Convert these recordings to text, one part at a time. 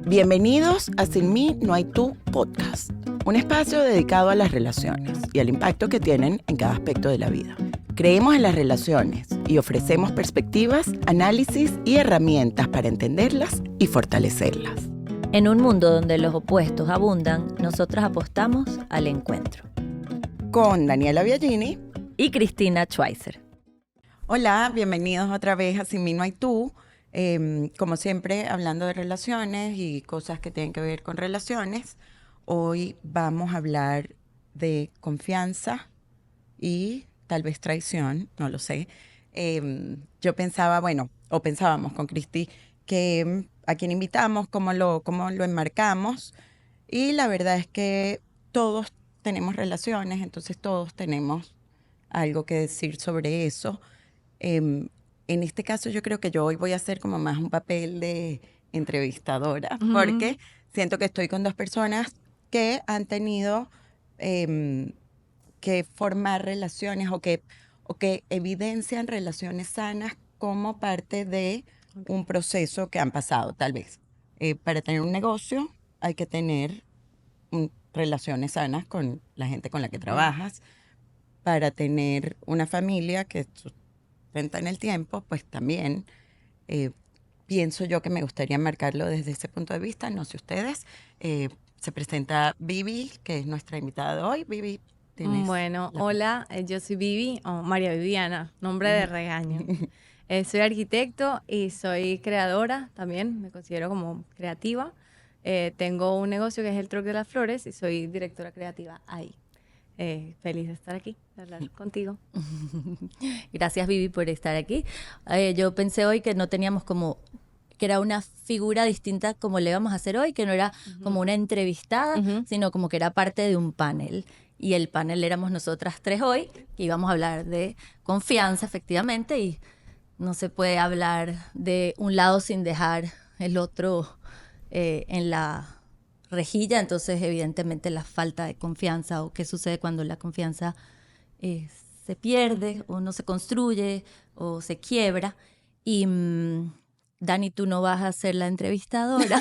Bienvenidos a Sin mí no hay tú podcast, un espacio dedicado a las relaciones y al impacto que tienen en cada aspecto de la vida. Creemos en las relaciones y ofrecemos perspectivas, análisis y herramientas para entenderlas y fortalecerlas. En un mundo donde los opuestos abundan, nosotros apostamos al encuentro. Con Daniela Biagini y Cristina Schweizer. Hola, bienvenidos otra vez a Sin mí no hay tú. Como siempre, hablando de relaciones y cosas que tienen que ver con relaciones, hoy vamos a hablar de confianza y tal vez traición, no lo sé. Yo pensaba, pensábamos con Cristi, que a quién invitamos, cómo lo enmarcamos, y la verdad es que todos tenemos relaciones, entonces todos tenemos algo que decir sobre eso. En este caso yo creo que yo hoy voy a hacer como más un papel de entrevistadora, porque siento que estoy con dos personas que han tenido que formar relaciones o que evidencian relaciones sanas como parte de un proceso que han pasado, tal vez. Para tener un negocio hay que tener relaciones sanas con la gente con la que trabajas. Para tener una familia que en el tiempo, pues también pienso yo que me gustaría marcarlo desde ese punto de vista. No sé ustedes. Se presenta Vivi, que es nuestra invitada de hoy. Vivi, tienes... Bueno, hola, yo soy Vivi, o María Viviana, nombre de regaño. Soy arquitecto y soy creadora también, me considero como creativa. Tengo un negocio que es el Truc de las Flores y soy directora creativa ahí. Feliz de estar aquí, de hablar contigo. Gracias, Vivi, por estar aquí. Yo pensé hoy que no teníamos como, que era una figura distinta como le vamos a hacer hoy, que no era como una entrevistada, sino como que era parte de un panel. Y el panel éramos nosotras tres hoy, que íbamos a hablar de confianza, efectivamente, y no se puede hablar de un lado sin dejar el otro en la rejilla. Entonces evidentemente la falta de confianza o qué sucede cuando la confianza se pierde o no se construye o se quiebra. Y Dani, tú no vas a ser la entrevistadora.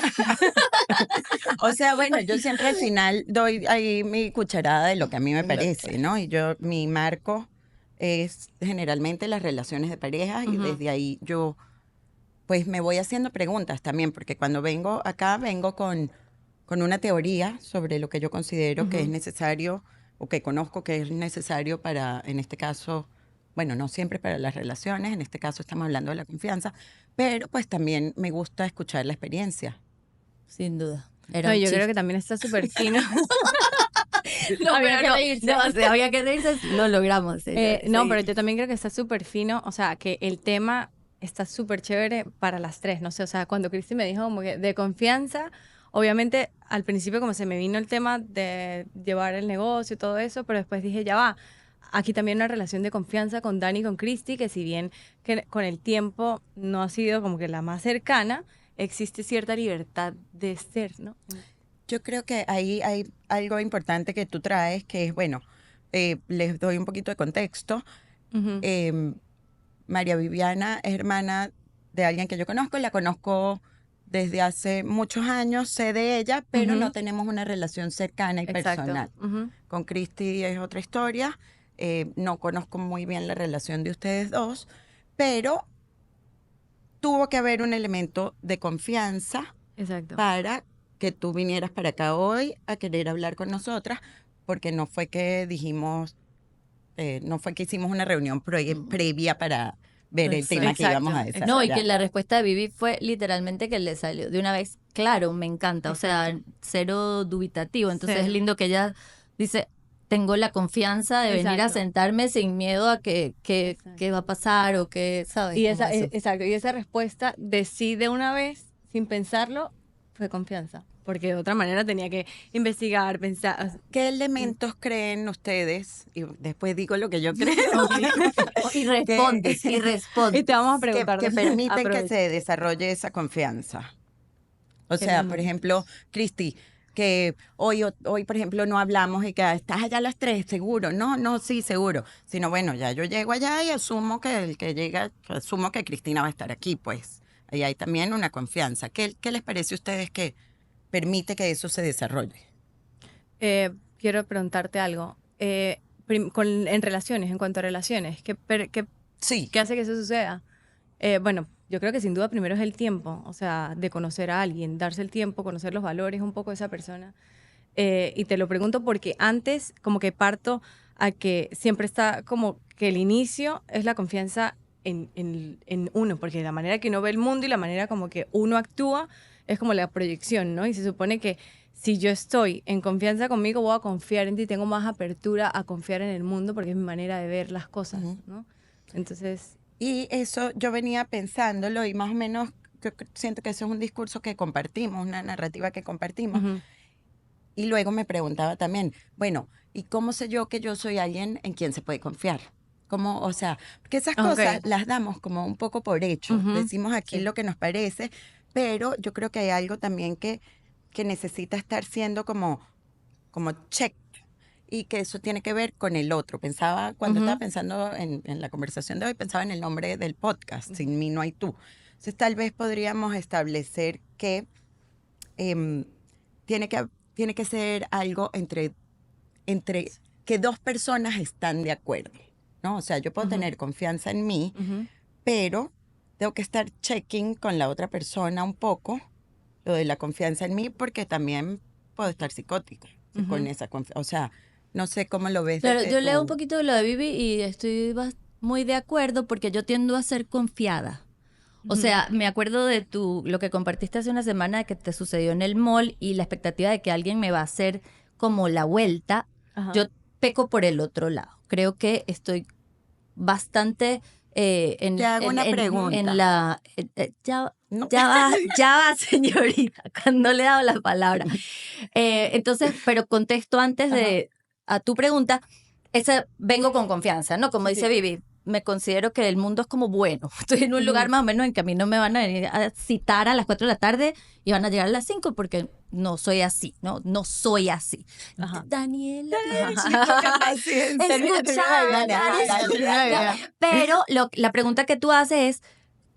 O sea, bueno, yo siempre al final doy ahí mi cucharada de lo que a mí me parece, ¿no? Y mi marco es generalmente las relaciones de pareja y desde ahí yo pues me voy haciendo preguntas también, porque cuando vengo acá vengo con una teoría sobre lo que yo considero que es necesario o que conozco que es necesario para, en este caso, bueno, no siempre para las relaciones, en este caso estamos hablando de la confianza, pero pues también me gusta escuchar la experiencia. Sin duda. No, yo creo que también está súper fino. Había que reírse, lo logramos. No, pero yo también creo que está súper fino, o sea, que el tema está súper chévere para las tres, no sé, o sea, cuando Cristi me dijo como que de confianza, obviamente al principio como se me vino el tema de llevar el negocio y todo eso, pero después dije, ya va, aquí también una relación de confianza con Dani y con Cristi, que si bien que con el tiempo no ha sido como que la más cercana, existe cierta libertad de ser, ¿no? Yo creo que ahí hay algo importante que tú traes, que es, bueno, les doy un poquito de contexto. María Viviana es hermana de alguien que yo conozco, la conozco desde hace muchos años, sé de ella, pero no tenemos una relación cercana y personal. Con Cristi es otra historia, no conozco muy bien la relación de ustedes dos, pero tuvo que haber un elemento de confianza para que tú vinieras para acá hoy a querer hablar con nosotras, porque no fue que dijimos, no fue que hicimos una reunión previa para ver el tema que íbamos a desarrollar. No, y que la respuesta de Vivi fue literalmente que le salió de una vez, claro, me encanta, o sea, cero dubitativo. Entonces es lindo que ella dice, tengo la confianza de venir a sentarme sin miedo a que va a pasar o que, ¿sabes? Y esa respuesta de sí de una vez, sin pensarlo, fue confianza. Porque de otra manera tenía que investigar, pensar. ¿Qué elementos creen ustedes? Y después digo lo que yo creo. Y respondes. Y te vamos a preguntar. Que permiten que se desarrolle esa confianza. O sea, por ejemplo, Cristi, que hoy, por ejemplo, no hablamos y que estás allá a las 3, seguro. No, sí, seguro. Sino, bueno, ya yo llego allá y asumo que el que llega, asumo que Cristina va a estar aquí, pues. Ahí hay también una confianza. ¿Qué les parece a ustedes que permite que eso se desarrolle. Quiero preguntarte algo. En relaciones, en cuanto a relaciones, Sí. ¿qué hace que eso suceda? Bueno, yo creo que sin duda primero es el tiempo, o sea, de conocer a alguien, darse el tiempo, conocer los valores un poco de esa persona. Y te lo pregunto porque antes como que parto a que siempre está como que el inicio es la confianza en uno, porque la manera que uno ve el mundo y la manera como que uno actúa es como la proyección, ¿no? Y se supone que si yo estoy en confianza conmigo, voy a confiar en ti, tengo más apertura a confiar en el mundo porque es mi manera de ver las cosas, ¿no? Entonces... Y eso yo venía pensándolo y más o menos yo siento que eso es un discurso que compartimos, una narrativa que compartimos. Y luego me preguntaba también, bueno, ¿y cómo sé yo que yo soy alguien en quien se puede confiar? ¿Cómo, o sea, porque esas cosas las damos como un poco por hecho. Decimos aquí lo que nos parece, pero yo creo que hay algo también que necesita estar siendo como check y que eso tiene que ver con el otro. Pensaba, cuando estaba pensando en la conversación de hoy, pensaba en el nombre del podcast, Sin mí no hay tú. Entonces tal vez podríamos establecer que tiene que ser algo entre que dos personas están de acuerdo, ¿no? O sea, yo puedo tener confianza en mí, pero tengo que estar checking con la otra persona un poco lo de la confianza en mí, porque también puedo estar psicótica con esa confianza. O sea, no sé cómo lo ves. Claro, yo leo un poquito de lo de Vivi y estoy muy de acuerdo porque yo tiendo a ser confiada. O sea, me acuerdo de lo que compartiste hace una semana que te sucedió en el mall y la expectativa de que alguien me va a hacer como la vuelta. Yo peco por el otro lado. Creo que estoy bastante Te hago una pregunta. en la... No. ya va, señorita, cuando le he dado la palabra. Entonces, pero contesto antes a tu pregunta, vengo con confianza, ¿no? Como dice Vivi, me considero que el mundo es como bueno. Estoy en un lugar más o menos en que a mí no me van a venir a citar a las 4 de la tarde y van a llegar a las 5 porque no soy así, ¿no? No soy así. Daniela. Pero la pregunta que tú haces es,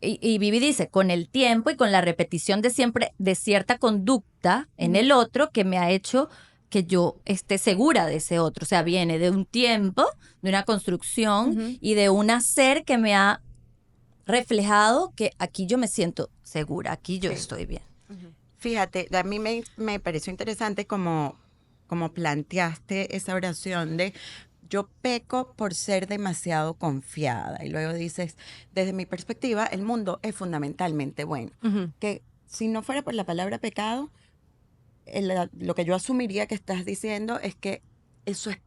y Vivi dice, con el tiempo y con la repetición de siempre de cierta conducta en el otro que me ha hecho que yo esté segura de ese otro. O sea, viene de un tiempo, de una construcción y de un hacer que me ha reflejado que aquí yo me siento segura, aquí yo estoy bien. Fíjate, a mí me pareció interesante como planteaste esa oración de yo peco por ser demasiado confiada. Y luego dices, desde mi perspectiva, el mundo es fundamentalmente bueno. Que si no fuera por la palabra pecado, lo que yo asumiría que estás diciendo es que eso es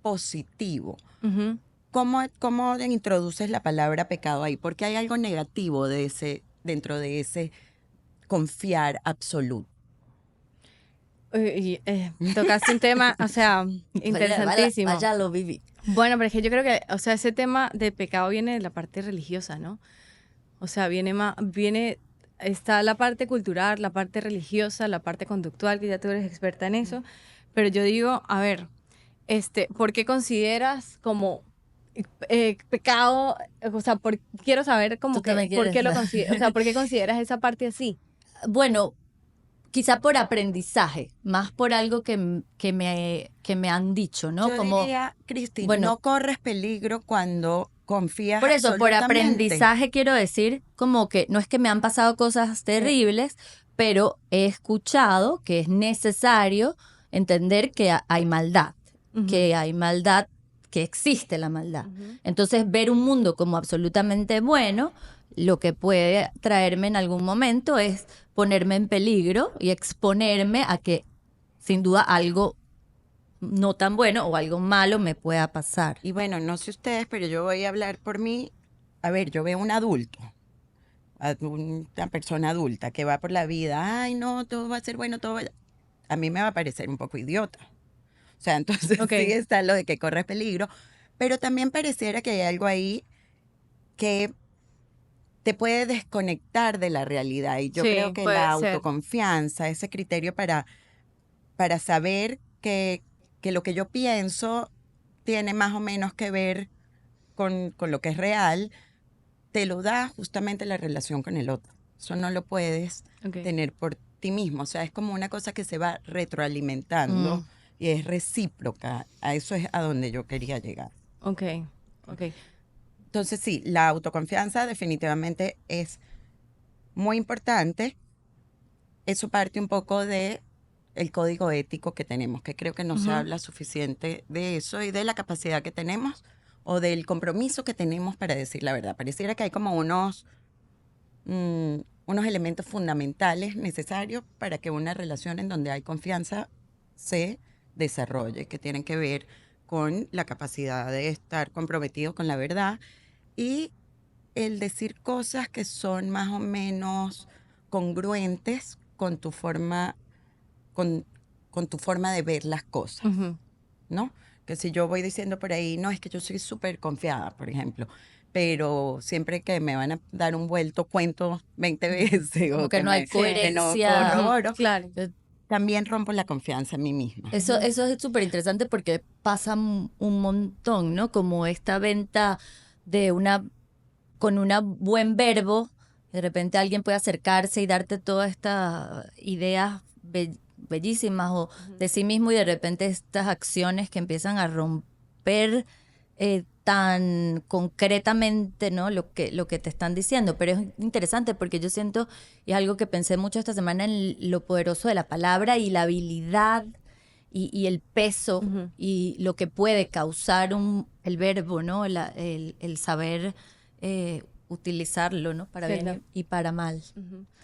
positivo. ¿Cómo introduces la palabra pecado ahí? Porque hay algo negativo dentro de ese confiar absoluto. Tocaste un tema, o sea, interesantísimo. Vaya lo viví. Bueno, pero es que yo creo que, o sea, ese tema de pecado viene de la parte religiosa, ¿no? O sea, está la parte cultural, la parte religiosa, la parte conductual, que ya tú eres experta en eso. Pero yo digo, a ver, ¿por qué consideras como pecado? O sea, quiero saber como que, ¿por qué lo consideras? O sea, ¿por qué consideras esa parte así? Bueno, quizá por aprendizaje, más por algo que me han dicho, ¿no? Yo diría, Cristi, no corres peligro cuando confías por eso, por absolutamente. aprendizaje quiero decir como que no es que me han pasado cosas terribles, pero he escuchado que es necesario entender que hay maldad, que hay maldad, que existe la maldad. Entonces, ver un mundo como absolutamente bueno, lo que puede traerme en algún momento es ponerme en peligro y exponerme a que sin duda algo no tan bueno o algo malo me pueda pasar. Y bueno, no sé ustedes, pero yo voy a hablar por mí. A ver, yo veo un adulto, una persona adulta que va por la vida, ay no, todo va a ser bueno, a mí me va a parecer un poco idiota. O sea, entonces sí está lo de que corre peligro, pero también pareciera que hay algo ahí que te puede desconectar de la realidad. Y yo creo que la autoconfianza, ese criterio para saber que lo que yo pienso tiene más o menos que ver con lo que es real, te lo da justamente la relación con el otro. Eso no lo puedes tener por ti mismo. O sea, es como una cosa que se va retroalimentando y es recíproca. A eso es a donde yo quería llegar. Ok, ok. Entonces, sí, la autoconfianza definitivamente es muy importante. Eso parte un poco de el código ético que tenemos, que creo que no se habla suficiente de eso y de la capacidad que tenemos o del compromiso que tenemos para decir la verdad. Pareciera que hay como unos elementos fundamentales necesarios para que una relación en donde hay confianza se desarrolle, que tienen que ver con la capacidad de estar comprometido con la verdad y el decir cosas que son más o menos congruentes con tu forma, con tu forma de ver las cosas, ¿no? Que si yo voy diciendo por ahí, no, es que yo soy súper confiada, por ejemplo, pero siempre que me van a dar un vuelto cuento 20 veces Como o que no hay que no coherencia. corroboro, Claro. también rompo la confianza en mí misma. Eso es súper interesante porque pasa un montón, ¿no? Como esta venta de con un buen verbo, de repente alguien puede acercarse y darte todas estas ideas bellísimas o de sí mismo y de repente estas acciones que empiezan a romper tan concretamente, ¿no? Lo que te están diciendo. Pero es interesante porque yo siento, y es algo que pensé mucho esta semana, en lo poderoso de la palabra y la habilidad y el peso y lo que puede causar el verbo, ¿no? El saber utilizarlo, ¿no? Para bien Claro. y para mal.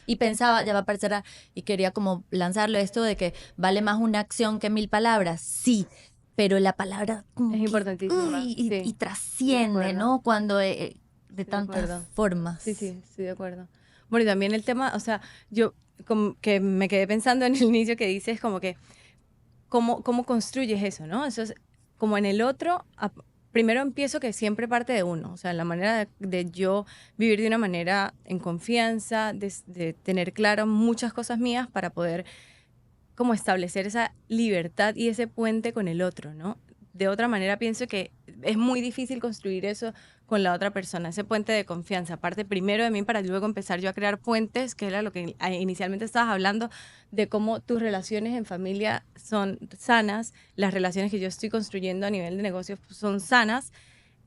Y pensaba, ya va a aparecer, y quería como lanzarlo esto de que vale más una acción que 1000 palabras. Sí, pero la palabra como Es que, importantísima. y Sí. trasciende, acuerdo. ¿no? Cuando de Estoy de tantas acuerdo. formas. Sí, sí, estoy de acuerdo. Bueno, y también el tema, o sea, yo como que me quedé pensando en el inicio que dices como que, ¿cómo construyes eso, no? Eso es como en el otro, primero empiezo que siempre parte de uno, o sea, la manera de yo vivir de una manera en confianza, de tener claro muchas cosas mías para poder como establecer esa libertad y ese puente con el otro, ¿no? De otra manera pienso que es muy difícil construir eso con la otra persona, ese puente de confianza. Aparte primero de mí para luego empezar yo a crear puentes, que era lo que inicialmente estabas hablando, de cómo tus relaciones en familia son sanas, las relaciones que yo estoy construyendo a nivel de negocios son sanas.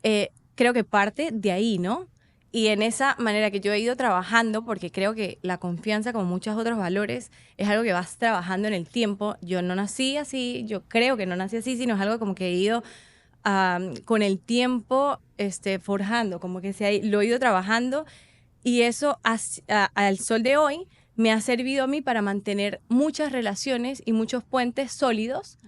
Creo que parte de ahí, ¿no? Y en esa manera que yo he ido trabajando, porque creo que la confianza, como muchos otros valores, es algo que vas trabajando en el tiempo. Yo no nací así, yo creo que no nací así, sino es algo como que he ido con el tiempo forjando, como que lo he ido trabajando y eso al sol de hoy me ha servido a mí para mantener muchas relaciones y muchos puentes sólidos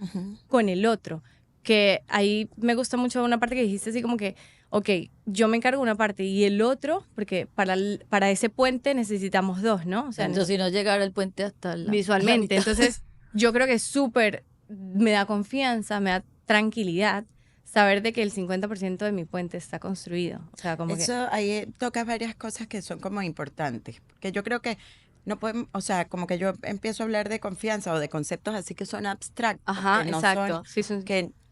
con el otro. Que ahí me gusta mucho una parte que dijiste así como que, ok, yo me encargo de una parte y el otro, porque para ese puente necesitamos dos, ¿no? O sea, Entonces, si no llegara el puente hasta visualmente. la mitad. Entonces, yo creo que es súper, me da confianza, me da tranquilidad saber de que el 50% de mi puente está construido. O sea, como Eso ahí tocas varias cosas que son como importantes, porque yo creo que no podemos, o sea, como que yo empiezo a hablar de confianza o de conceptos así que son abstractos, ajá, que no exacto. Sí,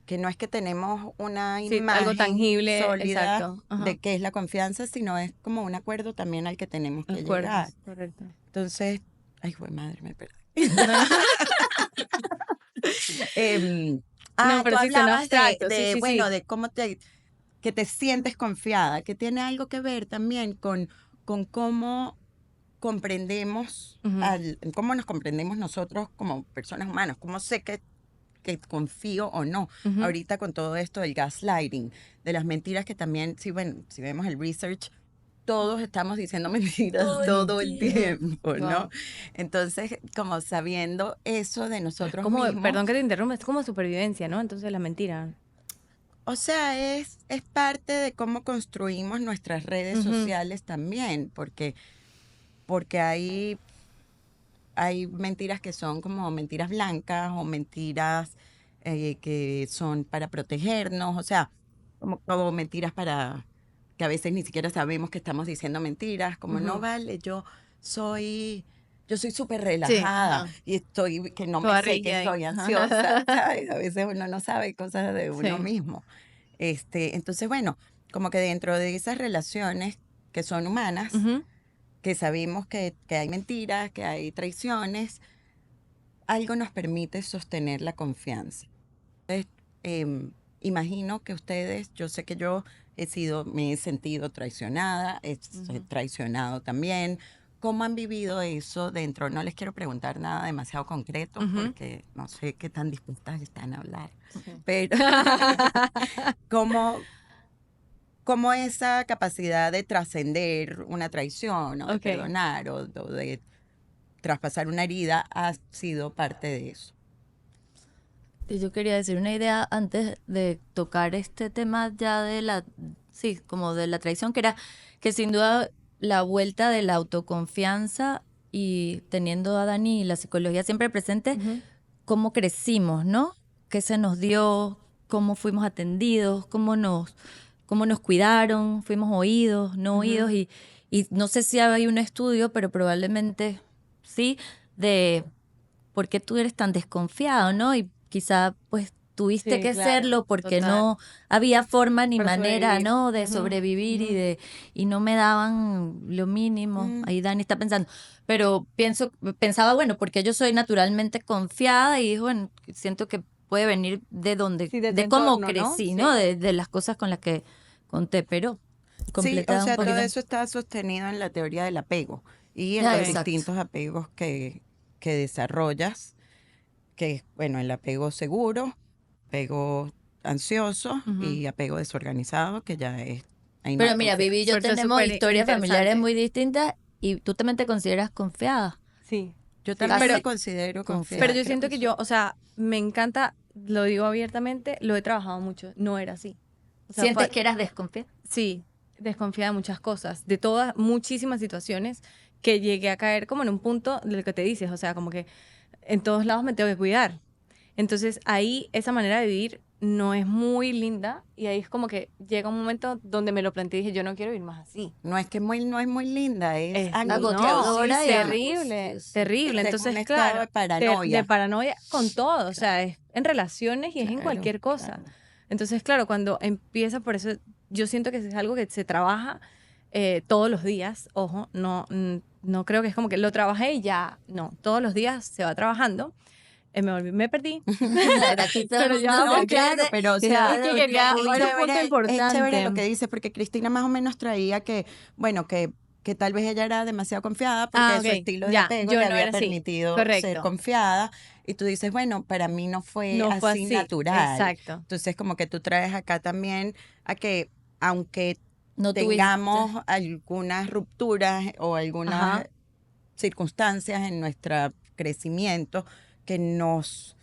que no es que tenemos una sí, algo imagen tangible, sólida exacto. Ajá. de qué es la confianza, sino es como un acuerdo también al que tenemos que Acuerdos, llegar. correcto. Entonces, ay, güey, madre, me perdí. No, Tú pero sí son hablabas abstractos, sí, sí, bueno, sí. de cómo que te sientes confiada, que tiene algo que ver también con cómo comprendemos, cómo nos comprendemos nosotros como personas humanas, cómo sé que confío o no. Ahorita con todo esto del gaslighting, de las mentiras que también, bueno, si vemos el research, todos estamos diciendo mentiras todo el tiempo, ¿no? Wow. Entonces, como sabiendo eso de nosotros Como, mismos. perdón que te interrumpa, es como supervivencia, ¿no? Entonces la mentira. O sea, es parte de cómo construimos nuestras redes sociales también, porque hay mentiras que son como mentiras blancas o mentiras que son para protegernos, o sea, como mentiras para que a veces ni siquiera sabemos que estamos diciendo mentiras, como no vale, soy, yo soy súper Sí, relajada ajá. y estoy, que no me Toda sé que rígida ahí. estoy ansiosa, ¿sabes? A veces uno no sabe cosas de uno Sí. mismo. Entonces, bueno, como que dentro de esas relaciones que son humanas, que sabemos que hay mentiras, que hay traiciones, algo nos permite sostener la confianza. Entonces, imagino que ustedes, yo sé que yo me he sentido traicionada, he traicionado también. ¿Cómo han vivido eso dentro? No les quiero preguntar nada demasiado concreto porque no sé qué tan dispuestas están a hablar. Pero, ¿cómo esa capacidad de trascender una traición o de perdonar o de traspasar una herida ha sido parte de eso? Yo quería decir una idea antes de tocar este tema ya como de la traición, que era que sin duda la vuelta de la autoconfianza y teniendo a Dani y la psicología siempre presente, cómo crecimos, ¿no? ¿Qué se nos dio? ¿Cómo fuimos atendidos? ¿Cómo nos cuidaron? ¿Fuimos oídos, no oídos? Y no sé si hay un estudio, pero probablemente sí, de por qué tú eres tan desconfiado, ¿no? Y quizá pues tuviste que serlo porque no había forma ni manera, ¿no? De sobrevivir y no me daban lo mínimo. Ahí Dani está pensando. Pero pensaba, bueno, porque yo soy naturalmente confiada y bueno, siento que puede venir de de cómo entorno, crecí, ¿no? De las cosas con las que conté, pero sí, o sea, todo eso está sostenido en la teoría del apego y en los distintos apegos que desarrollas, que es, bueno, el apego seguro, apego ansioso y apego desorganizado, que ya es... Pero mira, Vivi y yo tenemos historias familiares muy distintas y tú también te consideras confiada. Sí. Yo también me considero confiada. Pero yo siento que yo, o sea, me encanta, lo digo abiertamente, lo he trabajado mucho, no era así. O sea, ¿sientes que eras desconfiada? Sí, desconfiada de muchas cosas, de todas, muchísimas situaciones que llegué a caer como en un punto de lo que te dices, o sea, como que en todos lados me tengo que cuidar. Entonces ahí esa manera de vivir no es muy linda y ahí es como que llega un momento donde me lo planteé y dije, yo no quiero vivir más así. No es no es muy linda, es agotadora, terrible, terrible. Entonces, un claro, de paranoia. De paranoia con todo, o sea, es en relaciones y es en cualquier cosa. Claro. Entonces, claro, cuando empieza, por eso yo siento que es algo que se trabaja todos los días, ojo, no creo que es como que lo trabajé y ya, no, todos los días se va trabajando. Me perdí. Pero ya claro, pero o sea, es un punto importante. Es chévere lo que dices, porque Cristina más o menos traía que, bueno, que tal vez ella era demasiado confiada porque su estilo de apego le había permitido ser confiada. Y tú dices, bueno, para mí no fue así natural. Exacto. Entonces, como que tú traes acá también a que, aunque no tengamos algunas rupturas o algunas circunstancias en nuestro crecimiento, que nos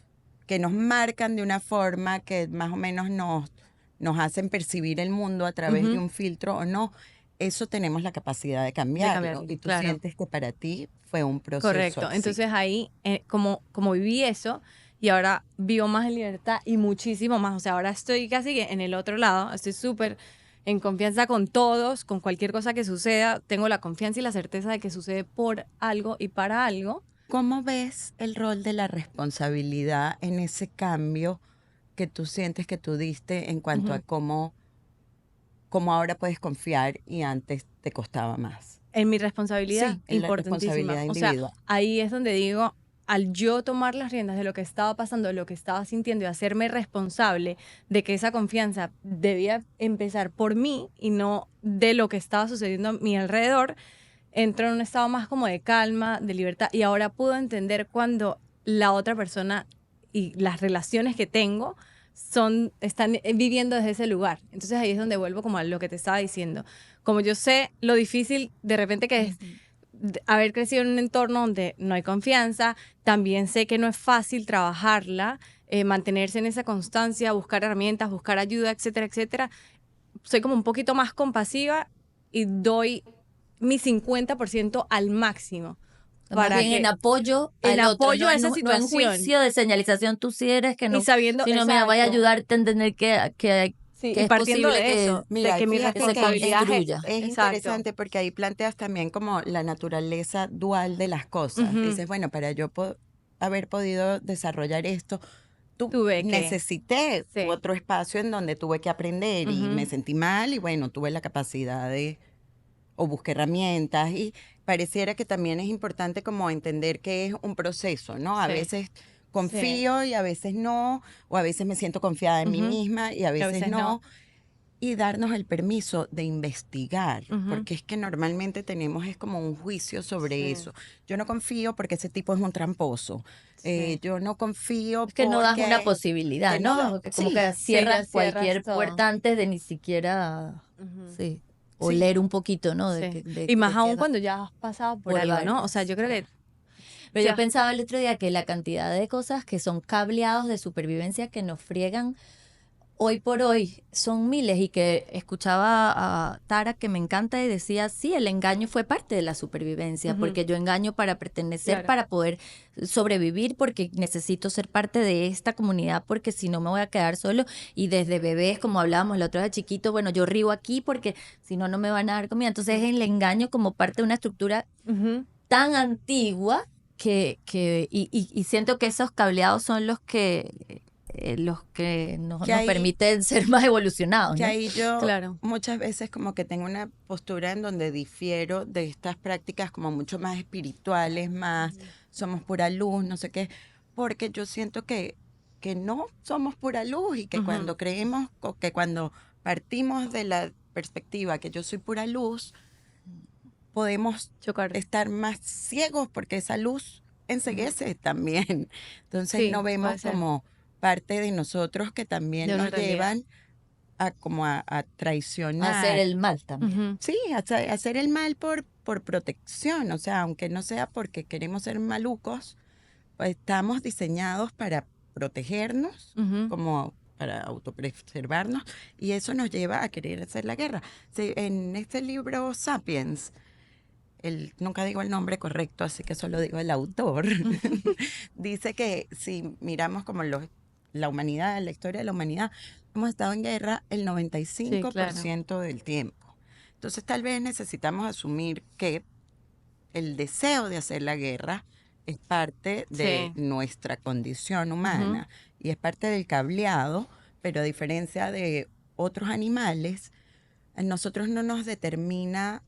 marcan de una forma que más o menos nos hacen percibir el mundo a través de un filtro o no, eso tenemos la capacidad de cambiarlo. Y tú sientes que para ti fue un proceso. Correcto. así. Entonces ahí, como viví eso, y ahora vivo más en libertad y muchísimo más. O sea, ahora estoy casi en el otro lado, estoy súper en confianza con todos, con cualquier cosa que suceda. Tengo la confianza y la certeza de que sucede por algo y para algo. ¿Cómo ves el rol de la responsabilidad en ese cambio que tú sientes que tú diste en cuanto a cómo ahora puedes confiar y antes te costaba más? En mi responsabilidad, sí, en la responsabilidad individual. O sea, ahí es donde digo, al yo tomar las riendas de lo que estaba pasando, de lo que estaba sintiendo y hacerme responsable de que esa confianza debía empezar por mí y no de lo que estaba sucediendo a mi alrededor, entro en un estado más como de calma, de libertad, y ahora puedo entender cuando la otra persona y las relaciones que tengo están viviendo desde ese lugar. Entonces ahí es donde vuelvo como a lo que te estaba diciendo. Como yo sé lo difícil de repente que es haber crecido en un entorno donde no hay confianza, también sé que no es fácil trabajarla, mantenerse en esa constancia, buscar herramientas, buscar ayuda, etcétera, etcétera. Soy como un poquito más compasiva y doy mi 50% al máximo. Para bien en apoyo al otro, a esa situación. No en juicio de señalización, tú sí eres que no. Y sabiendo, sino me voy a ayudarte a entender que sí, es partiendo posible de eso, mira, de que mi responsabilidad es interesante porque ahí planteas también como la naturaleza dual de las cosas. Dices, bueno, para yo haber podido desarrollar esto, necesité otro espacio en donde tuve que aprender y me sentí mal y bueno, tuve la capacidad o busqué herramientas y pareciera que también es importante como entender que es un proceso, ¿no? A Sí. veces confío y a veces no, o a veces me siento confiada en mí Ujú. misma y a veces no. Y darnos el permiso de investigar, Ujú. porque es que normalmente tenemos es como un juicio sobre Sí. eso. Yo no confío porque ese tipo es un tramposo. Sí. Yo no confío Es que no das una porque... posibilidad, que no ¿no? da- Porque como sí, que ya cierras cierras cualquier todo. puerta antes de ni siquiera, Ujú. sí, Sí. oler un poquito, ¿no? De, Sí. de, Y más de aún qué va. cuando ya has pasado por Por algo, ¿no? O sea, varias. yo creo que Pero yo ya. pensaba el otro día que la cantidad de cosas que son cableados de supervivencia que nos friegan hoy por hoy son miles y que escuchaba a Tara que me encanta y decía, sí, el engaño fue parte de la supervivencia, Ujú. porque yo engaño para pertenecer, Claro. para poder sobrevivir, porque necesito ser parte de esta comunidad, porque si no me voy a quedar solo. Y desde bebés, como hablábamos la otra vez chiquito, bueno, yo río aquí porque si no, no me van a dar comida. Entonces el engaño como parte de una estructura Ujú. tan antigua y siento que esos cableados son los que Que nos ahí, permiten ser más evolucionados, que ¿no? ahí yo Claro. muchas veces como que tengo una postura en donde difiero de estas prácticas como mucho más espirituales, más somos pura luz, no sé qué, porque yo siento que no somos pura luz y que Ujú. cuando creemos o que cuando partimos de la perspectiva que yo soy pura luz, podemos Chocar. estar más ciegos porque esa luz enceguece también. Entonces Sí, no vemos puede ser. como parte de nosotros que De también una nos realidad. llevan a como a Hacer traicionar. el mal también. Ujú. Sí, hacer el mal por protección, o sea, aunque no sea porque queremos ser malucos, pues estamos diseñados para protegernos, Ujú. como para autopreservarnos, y eso nos lleva a querer hacer la guerra. Sí, en este libro Sapiens, nunca digo el nombre correcto, así que solo digo el autor, dice que si miramos como la humanidad, la historia de la humanidad, hemos estado en guerra el Sí, claro. 95% del tiempo. Entonces tal vez necesitamos asumir que el deseo de hacer la guerra es parte de Sí. nuestra condición Ujú. humana y es parte del cableado, pero a diferencia de otros animales, a nosotros no nos determina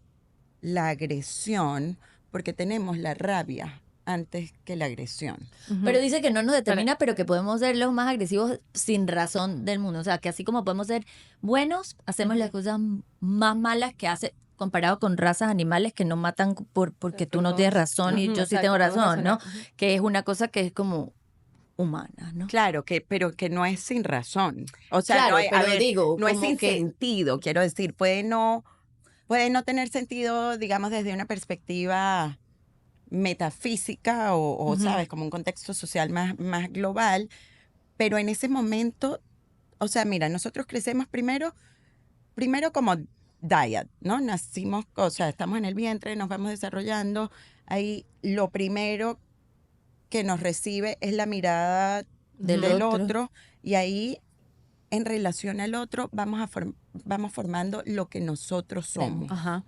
la agresión porque tenemos la rabia antes que la agresión. Ujú. Pero dice que no nos Pero- determina, pero que podemos ser los más agresivos sin razón del mundo. O sea, que así como podemos ser buenos, hacemos las cosas más malas que hace comparado con razas animales que no matan porque tú no tienes razón y Ujú, yo sí exacto, tengo podemos razón, ¿no? razonar. Ujú. Que es una cosa que es como humana, ¿no? Claro, pero que no es sin razón. O sea, no Claro, es, a pero ver, digo, no es como sin que sentido, quiero decir, puede no tener sentido, digamos, desde una perspectiva metafísica o, Ujú. sabes, como un contexto social más global, pero en ese momento, o sea, mira, nosotros crecemos primero como diet, ¿no? Nacimos, o sea, estamos en el vientre, nos vamos desarrollando, ahí lo primero que nos recibe es la mirada del del otro. otro y ahí en relación al otro vamos formando lo que nosotros somos. Ajá.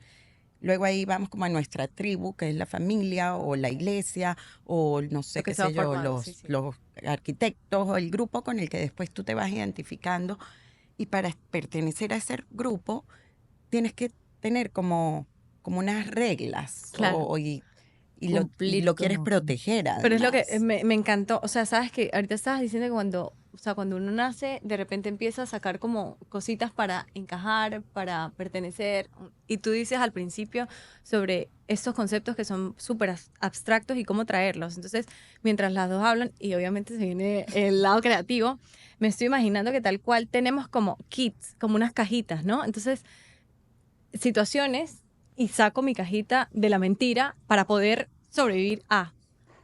Luego ahí vamos como a nuestra tribu, que es la familia o la iglesia o no sé Lo que qué se va sé yo, formando, sí, sí. los arquitectos o el grupo con el que después tú te vas identificando. Y para pertenecer a ese grupo tienes que tener como unas reglas Claro. y lo Cumplir quieres como con... proteger Pero es lo que además. me encantó. O sea, sabes que ahorita estabas diciendo que cuando uno nace, de repente empieza a sacar como cositas para encajar, para pertenecer. Y tú dices al principio sobre estos conceptos que son súper abstractos y cómo traerlos. Entonces, mientras las dos hablan, y obviamente se viene el lado creativo, me estoy imaginando que tal cual tenemos como kits, como unas cajitas, ¿no? Entonces, situaciones y saco mi cajita de la mentira para poder sobrevivir a,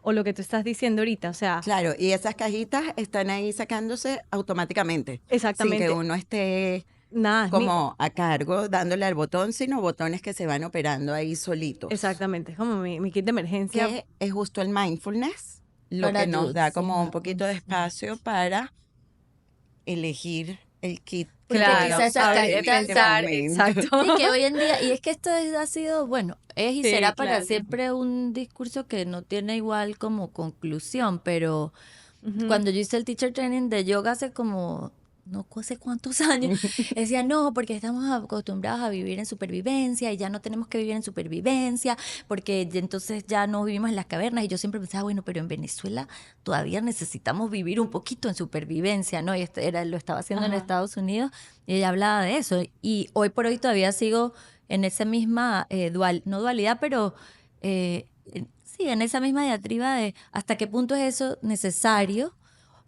o lo que tú estás diciendo ahorita, o sea, Claro, y esas cajitas están ahí sacándose automáticamente, sin que exactamente, uno esté nada, es mi, como a cargo dándole al botón, sino botones que se van operando ahí solitos. exactamente, es como mi kit de emergencia. Que es justo el mindfulness, lo Para que nos da como un ayudar. poquito de espacio para elegir el kit que Porque voy a Claro, quizás esas usar en cajitas, este pensar, momento. exacto. sí, que hoy en día, y es que esto ha sido, bueno, es y Sí, será para claro. siempre un discurso que no tiene igual como conclusión, pero Ujú. cuando yo hice el teacher training de yoga hace como no sé cuántos años, decía, no, porque estamos acostumbrados a vivir en supervivencia y ya no tenemos que vivir en supervivencia, porque entonces ya no vivimos en las cavernas. Y yo siempre pensaba, bueno, pero en Venezuela todavía necesitamos vivir un poquito en supervivencia, ¿no? Y lo estaba haciendo en Estados Unidos y ella hablaba de eso. Y hoy por hoy todavía sigo en esa misma no dualidad, pero sí, en esa misma diatriba de hasta qué punto es eso necesario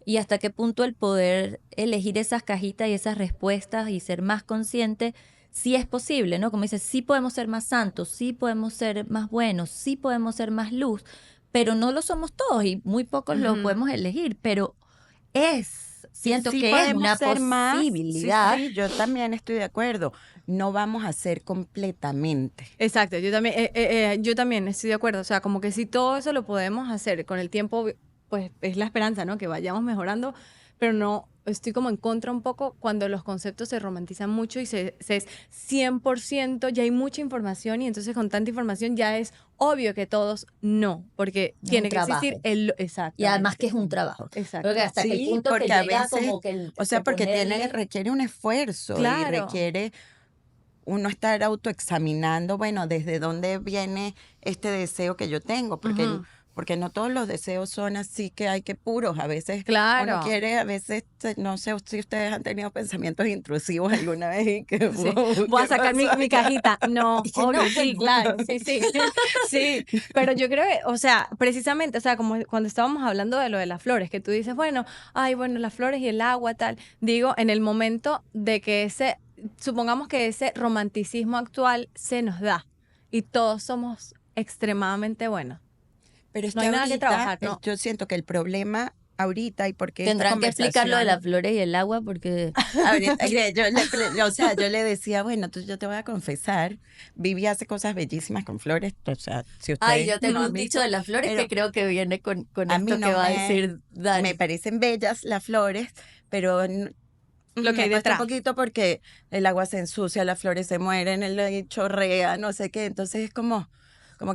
y hasta qué punto el poder elegir esas cajitas y esas respuestas y ser más consciente, sí es posible, ¿no? Como dices, sí podemos ser más santos, sí podemos ser más buenos, sí podemos ser más luz, pero no lo somos todos y muy pocos lo podemos elegir, pero siento Sí que es podemos una ser más. Sí, posibilidad. sí, yo también estoy de acuerdo. No vamos a ser completamente. Exacto, yo también estoy de acuerdo. O sea, como que si todo eso lo podemos hacer con el tiempo, pues es la esperanza, ¿no? Que vayamos mejorando, pero no, estoy como en contra un poco cuando los conceptos se romantizan mucho y se es 100%, ya hay mucha información y entonces con tanta información ya es obvio que todos no, porque Es tiene un que existir trabajo. el... Exacto. Y además que es un trabajo. Exacto. Porque hasta el Sí, punto que porque a llega veces, como que o sea, porque ponerle... requiere un esfuerzo y Claro. requiere uno estar autoexaminando, bueno, desde dónde viene este deseo que yo tengo, porque no todos los deseos son así que hay que puros. A veces uno Claro. quiere, a veces, no sé si ustedes han tenido pensamientos intrusivos alguna vez y que, Sí. wow, Voy a ¿qué sacar pasó mi acá? cajita. No, Y que obvio, no, sí, bueno, claro, sí, sí, sí. Pero yo creo que, o sea, precisamente, o sea, como cuando estábamos hablando de lo de las flores, que tú dices, bueno, ay, bueno, las flores y el agua, tal. Digo, en el momento de que supongamos que ese romanticismo actual se nos da y todos somos extremadamente buenos. Pero es No que hay nada que ahorita, trabajar, ¿no? yo siento que el problema ahorita y porque esta tendrán que explicar lo de conversación. las flores y el agua porque... Ahorita, o sea, yo le decía, bueno, entonces yo te voy a confesar, Vivi hace cosas bellísimas con flores, o sea, si Ay, ustedes yo no tengo han un dicho visto, de las flores que pero creo que viene con a mí esto que no va a decir me Dani. parecen bellas las flores, pero Lo que me hay cuesta un detrás. poquito porque el agua se ensucia, las flores se mueren, el chorrea, no sé qué, entonces es como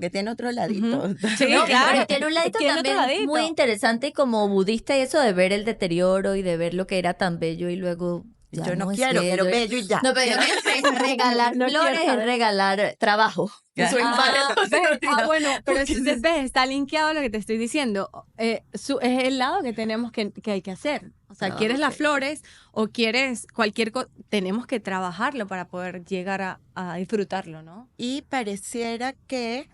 que tiene otro ladito. Ujú. Sí, No, pero claro. tiene un ladito Tiene otro también muy ladito. interesante y como budista y eso de ver el deterioro y de ver lo que era tan bello y luego ya Yo no no es quiero, quiero bello. bello y ya. No, pero yo creo que regalar No quiero flores es saber. regalar trabajo. Soy Ah, bueno, pero Porque entonces ves, está linkeado a lo que te estoy diciendo. Es el lado que tenemos que hay que hacer. O sea, Trabajo quieres las que... flores o quieres cualquier cosa, tenemos que trabajarlo para poder llegar a disfrutarlo, ¿no? Y pareciera que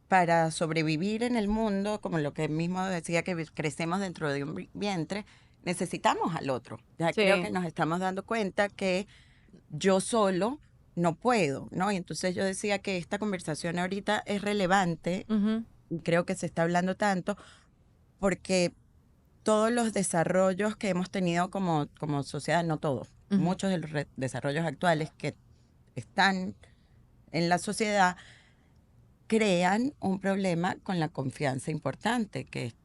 para sobrevivir en el mundo, como lo que mismo decía que crecemos dentro de un vientre, necesitamos al otro. Ya creo que Sí. nos estamos dando cuenta que yo solo no puedo, ¿no? Y entonces yo decía que esta conversación ahorita es relevante, Ujú, y creo que se está hablando tanto, porque todos los desarrollos que hemos tenido como sociedad, no todos, ujú, muchos de los desarrollos actuales que están en la sociedad, crean un problema con la confianza importante, que es,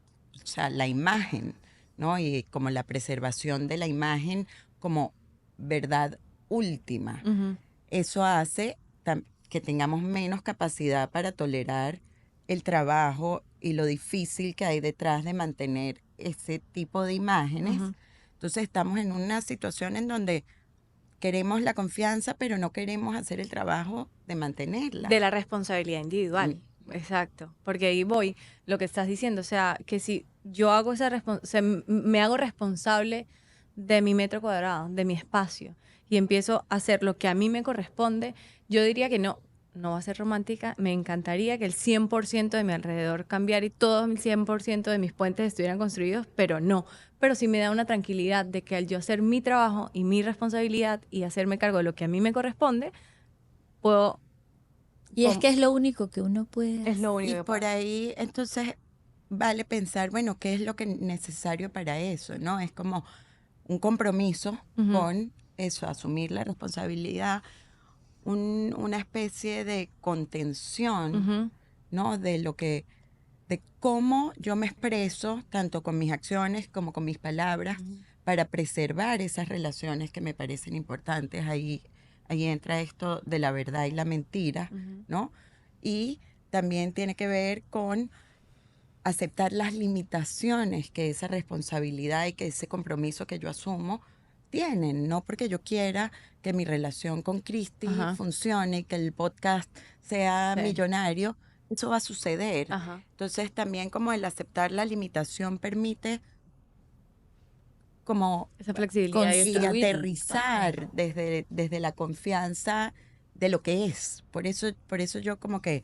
o sea, la imagen, ¿no? Y como la preservación de la imagen como verdad última. ujú. Eso hace que tengamos menos capacidad para tolerar el trabajo y lo difícil que hay detrás de mantener ese tipo de imágenes. Ujú. Entonces estamos en una situación en donde queremos la confianza, pero no queremos hacer el trabajo de mantenerla. De la responsabilidad individual. Exacto. Porque ahí voy, lo que estás diciendo, o sea, que si yo hago me hago responsable de mi metro cuadrado, de mi espacio, y empiezo a hacer lo que a mí me corresponde, yo diría que no va a ser romántica. Me encantaría que el 100% de mi alrededor cambiara y todo el 100% de mis puentes estuvieran construidos, pero no. Pero sí me da una tranquilidad de que al yo hacer mi trabajo y mi responsabilidad y hacerme cargo de lo que a mí me corresponde, puedo... Y es que es lo único que uno puede Es lo hacer. único Y que por puedo. ahí, entonces, vale pensar, bueno, ¿qué es lo que es necesario para eso? ¿No? Es como un compromiso Ujú, con eso, asumir la responsabilidad, una especie de contención, ujú, ¿no? De cómo yo me expreso, tanto con mis acciones como con mis palabras, para preservar esas relaciones que me parecen importantes. Ahí entra esto de la verdad y la mentira, ujú. ¿no? Y también tiene que ver con aceptar las limitaciones que esa responsabilidad y que ese compromiso que yo asumo sostienen, no porque yo quiera que mi relación con Cristi funcione y que el podcast sea millonario, eso va a suceder. Entonces también como el aceptar la limitación permite como esa flexibilidad y aterrizar desde la confianza de lo que es. Por eso yo como que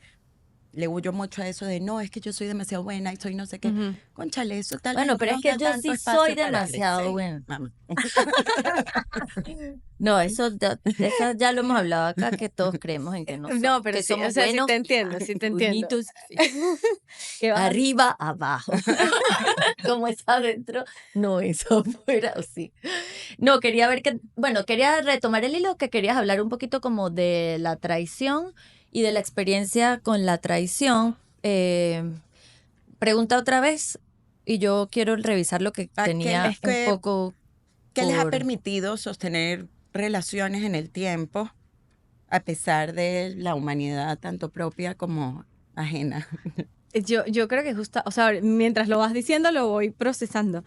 le huyo mucho a eso de no, es que yo soy demasiado buena y soy no sé qué. Cónchale, eso tal vez Bueno, pero no es que da yo tanto sí espacio soy para demasiado crecer, buena. mamá. No, eso ya lo hemos hablado acá, que todos creemos en que no somos, No, pero que sí, somos o sea, sí buenos, te entiendo, sí te entiendo. bonitos, ¿Qué vas a- arriba, abajo. Como es adentro, no es afuera, o sí. No, quería ver quería retomar el hilo que querías hablar un poquito como de la traición y de la experiencia con la traición. Pregunta otra vez y yo quiero revisar lo que tenía Es que- un poco ¿Qué les ha por... permitido sostener relaciones en el tiempo a pesar de la humanidad tanto propia como ajena? Yo creo que justo, o sea, mientras lo vas diciendo lo voy procesando.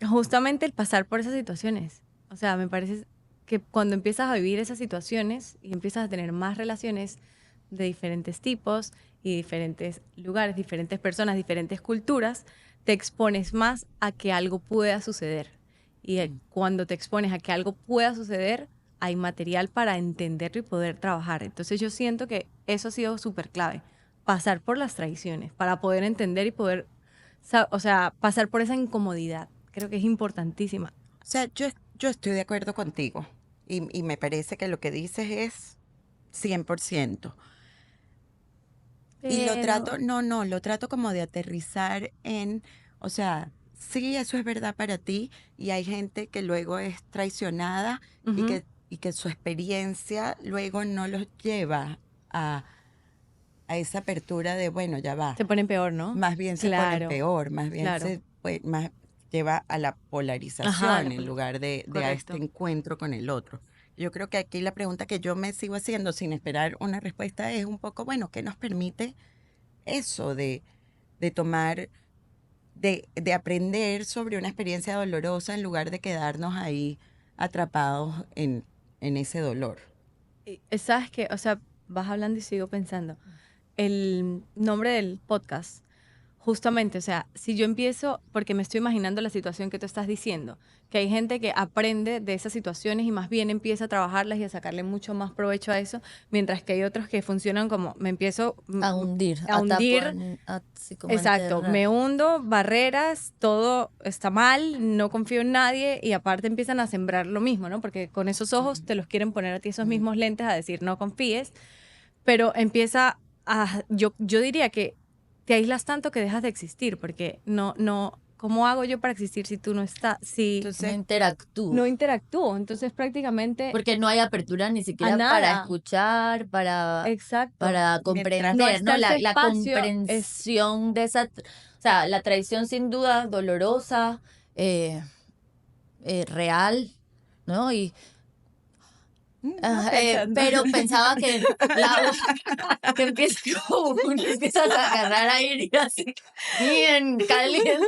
Justamente el pasar por esas situaciones. O sea, me parece que cuando empiezas a vivir esas situaciones y empiezas a tener más relaciones de diferentes tipos y diferentes lugares, diferentes personas, diferentes culturas, te expones más a que algo pueda suceder. Y cuando te expones a que algo pueda suceder, hay material para entenderlo y poder trabajar. Entonces yo siento que eso ha sido súper clave, pasar por las traiciones, para poder entender y poder, o sea, pasar por esa incomodidad. Creo que es importantísima. O sea, yo estoy de acuerdo contigo y me parece que lo que dices es 100%. Y lo trato, lo trato como de aterrizar en, o sea, sí, eso es verdad para ti y hay gente que luego es traicionada y que su experiencia luego no los lleva a esa apertura de, bueno, ya va. Se ponen peor, ¿no? Más bien se ponen peor, más bien más lleva a la polarización en lugar de a este encuentro con el otro. Yo creo que aquí la pregunta que yo me sigo haciendo sin esperar una respuesta es un poco, bueno, ¿qué nos permite eso de tomar, de aprender sobre una experiencia dolorosa en lugar de quedarnos ahí atrapados en ese dolor? ¿Sabes qué? O sea, vas hablando y sigo pensando. El nombre del podcast, justamente, o sea, si yo empiezo, porque me estoy imaginando la situación que tú estás diciendo, que hay gente que aprende de esas situaciones y más bien empieza a trabajarlas y a sacarle mucho más provecho a eso, mientras que hay otros que funcionan como, me empiezo a hundir, a hundir. así como Exacto, enterrar. me hundo, barreras, todo está mal, no confío en nadie y aparte empiezan a sembrar lo mismo, ¿no? Porque con esos ojos te los quieren poner a ti esos mismos lentes a decir no confíes, pero empieza a, yo diría que te aíslas tanto que dejas de existir, porque ¿cómo hago yo para existir si tú no estás? Si Entonces, No interactúo. no interactúo, entonces prácticamente Porque no hay apertura ni siquiera nada. para escuchar, Exacto. para no comprender, está ¿no? La ese espacio, comprensión de esa, o sea, la traición sin duda dolorosa, real, ¿no? Y pero pensaba que que empieza como uno empieza a agarrar aire y así bien caliente.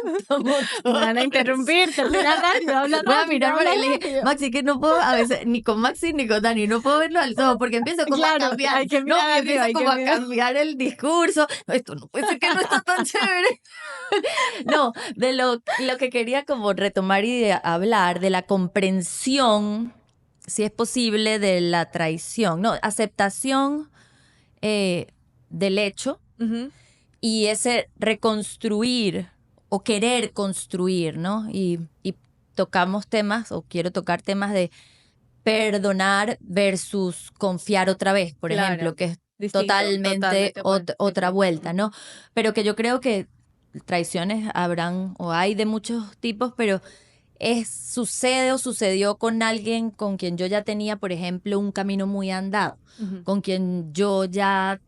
me van a interrumpir, termina rápido, habla Voy a rápido, mirar habla para él y le dije, rápido. Maxi, que no puedo, a veces, ni con Maxi ni con Dani, no puedo verlo al todo, porque empiezo como Claro, a cambiar, hay que no, mirar y empiezo arriba, hay como que a mirar. cambiar el discurso, esto no puede ser que no está tan chévere. No, de lo que quería como retomar y hablar, de la comprensión, si es posible, de la traición, no, aceptación del hecho y ese reconstruir o querer construir, ¿no? Y tocamos temas, o quiero tocar temas de perdonar versus confiar otra vez, por Claro, ejemplo, que es distinto, totalmente opuesto, otra sí. vuelta, ¿no? Pero que yo creo que traiciones habrán o hay de muchos tipos, pero sucede o sucedió con alguien con quien yo ya tenía, por ejemplo, un camino muy andado, con quien yo ya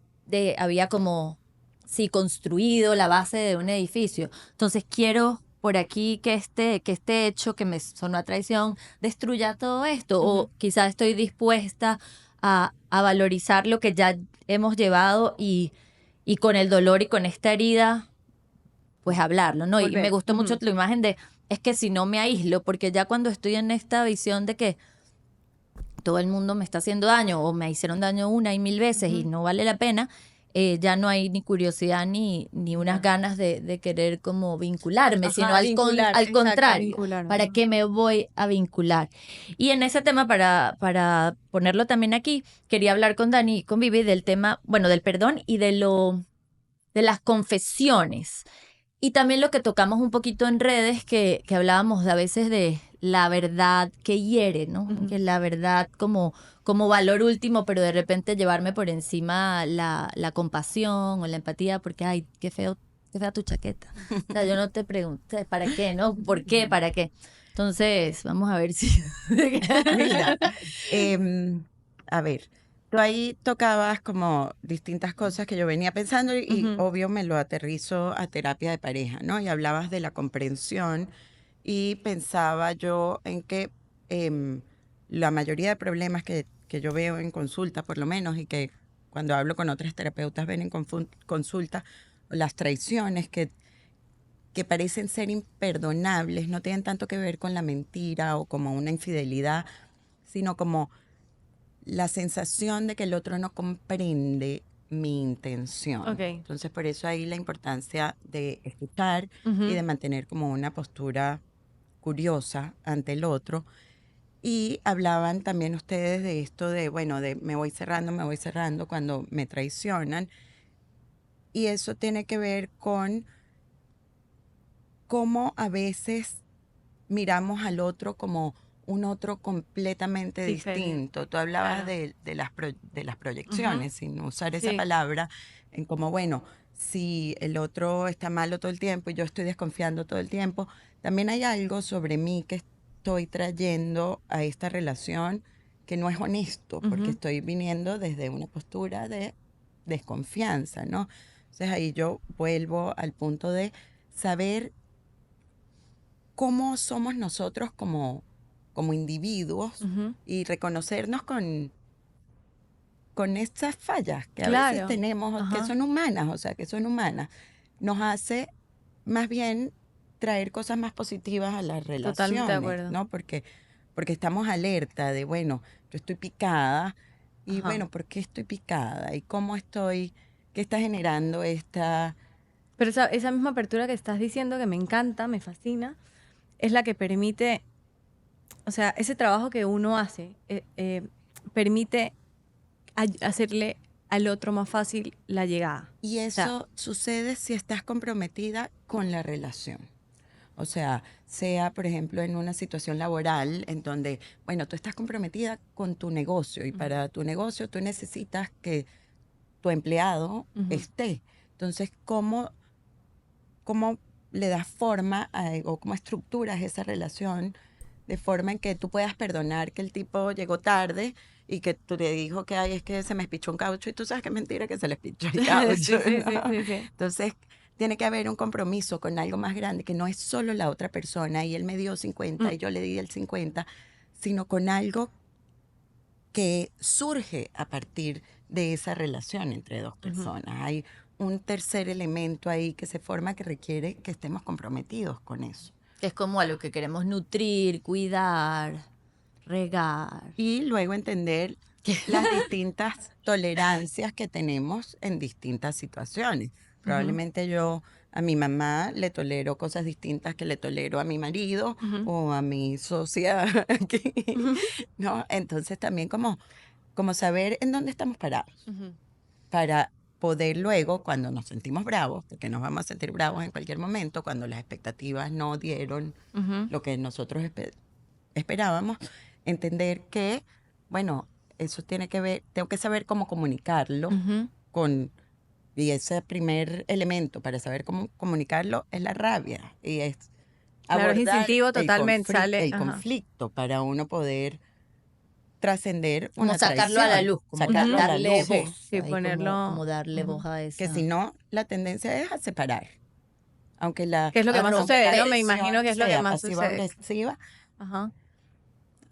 había como, sí, construido la base de un edificio. Entonces quiero por aquí que este hecho que me sonó a traición destruya todo esto, o quizás estoy dispuesta a valorizar lo que ya hemos llevado y con el dolor y con esta herida pues hablarlo, ¿no? Y Volver. me gustó mucho tu imagen de, es que si no me aíslo, porque ya cuando estoy en esta visión de que todo el mundo me está haciendo daño o me hicieron daño una y mil veces y no vale la pena, ya no hay ni curiosidad ni unas ganas de querer como vincularme, Ajá, sino al exacto, contrario, vincularme. ¿para qué me voy a vincular? Y en ese tema, para ponerlo también aquí, quería hablar con Dani y con Vivi del tema, bueno, del perdón y de las confesiones. Y también lo que tocamos un poquito en redes, que hablábamos de a veces de la verdad que hiere, ¿no? Que la verdad como valor último, pero de repente llevarme por encima la compasión o la empatía, porque, ay, qué fea tu chaqueta. O sea, yo no te pregunté, ¿para qué, no? ¿Por qué? ¿Para qué? Entonces, vamos a ver si... Mira, a ver, tú ahí tocabas como distintas cosas que yo venía pensando y obvio me lo aterrizo a terapia de pareja, ¿no? Y hablabas de la comprensión y pensaba yo en que la mayoría de problemas que yo veo en consulta, por lo menos, y que cuando hablo con otras terapeutas ven en consulta, las traiciones que parecen ser imperdonables, no tienen tanto que ver con la mentira o como una infidelidad, sino como la sensación de que el otro no comprende mi intención. Ok. Entonces, por eso ahí la importancia de escuchar y de mantener como una postura curiosa ante el otro. Y hablaban también ustedes de esto de, bueno, de me voy cerrando cuando me traicionan. Y eso tiene que ver con cómo a veces miramos al otro como un otro completamente Diferente, distinto. Tú hablabas claro. de las proyecciones, sin usar esa Sí. palabra, en como, bueno, si el otro está malo todo el tiempo y yo estoy desconfiando todo el tiempo, también hay algo sobre mí que estoy trayendo a esta relación que no es honesto, porque estoy viniendo desde una postura de desconfianza, ¿no? Entonces ahí yo vuelvo al punto de saber cómo somos nosotros como individuos y reconocernos con estas fallas que a veces Claro. tenemos, que Ajá. son humanas, o sea, que son humanas, nos hace más bien traer cosas más positivas a las Totalmente de relaciones, acuerdo. ¿no? Porque estamos alerta de, bueno, yo estoy picada y Ajá. bueno, ¿por qué estoy picada? ¿Y cómo estoy? ¿Qué está generando esta? Pero esa misma apertura que estás diciendo, que me encanta, me fascina, es la que permite, o sea, ese trabajo que uno hace, permite hacerle al otro más fácil la llegada. Y O sea, eso sucede si estás comprometida con la relación. O sea, por ejemplo, en una situación laboral en donde, bueno, tú estás comprometida con tu negocio y para tu negocio tú necesitas que tu empleado esté. Entonces, ¿cómo le das forma o cómo estructuras esa relación de forma en que tú puedas perdonar que el tipo llegó tarde y que tú le dijo que ay, es que se me espichó un caucho y tú sabes que es mentira que se le espichó el caucho, sí, sí, sí, ¿no? sí, sí. Entonces, tiene que haber un compromiso con algo más grande, que no es solo la otra persona y él me dio 50 y yo le di el 50, sino con algo que surge a partir de esa relación entre dos personas. Hay un tercer elemento ahí que se forma que requiere que estemos comprometidos con eso. Que es como a lo que queremos nutrir, cuidar, regar. Y luego entender las distintas tolerancias que tenemos en distintas situaciones. Probablemente yo a mi mamá le tolero cosas distintas que le tolero a mi marido o a mi socia aquí, ¿no? Entonces también como saber en dónde estamos parados para poder luego, cuando nos sentimos bravos, porque nos vamos a sentir bravos en cualquier momento, cuando las expectativas no dieron lo que nosotros esperábamos, entender que, bueno, eso tiene que ver, tengo que saber cómo comunicarlo y ese primer elemento para saber cómo comunicarlo es la rabia y es Claro, es abordar instintivo totalmente, sale. el Ajá. conflicto para uno poder trascender Como una sacarlo a la traición, luz, como sacarlo a la darle luz. Sí, voz, sí, ahí ponerlo. como darle voz a Que esa. si no, la tendencia es a separar. Aunque la ¿Qué es lo que A más aunque sucede, la no? Me relación imagino que es lo que sea más sucede. pasiva-agresiva, Ajá.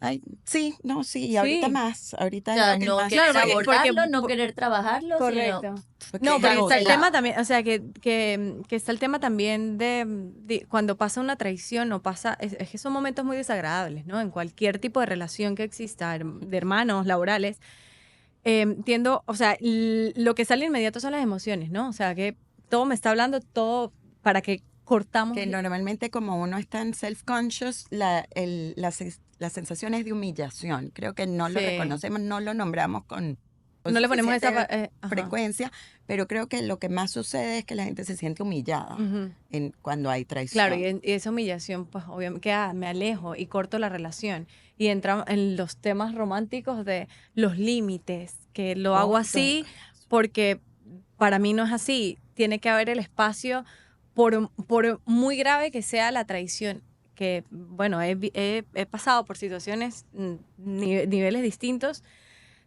Ay, sí, no, sí, y ahorita Sí. más, ahorita O es sea, lo que no más querer Claro, abordarlo, no po- querer trabajarlo, correcto. porque No, es porque está el agotado. tema también, o sea, que está el tema también de cuando pasa una traición o pasa, es que son momentos muy desagradables, ¿no? En cualquier tipo de relación que exista, de hermanos, laborales, tiendo, o sea, lo que sale inmediato son las emociones, ¿no? O sea, que todo me está hablando, todo para que cortamos. Que normalmente como uno está en self-conscious, la sensación es de humillación. Creo que no lo Sí. reconocemos, no lo nombramos con No le ponemos esa... suficiente ajá. frecuencia, pero creo que lo que más sucede es que la gente se siente humillada Ujú. cuando hay traición. Claro, y esa humillación, pues obviamente, que me alejo y corto la relación. Y entramos en los temas románticos de los límites, que lo hago así porque para mí no es así. Tiene que haber el espacio, por muy grave que sea la traición. Que, bueno, he pasado por situaciones, niveles distintos.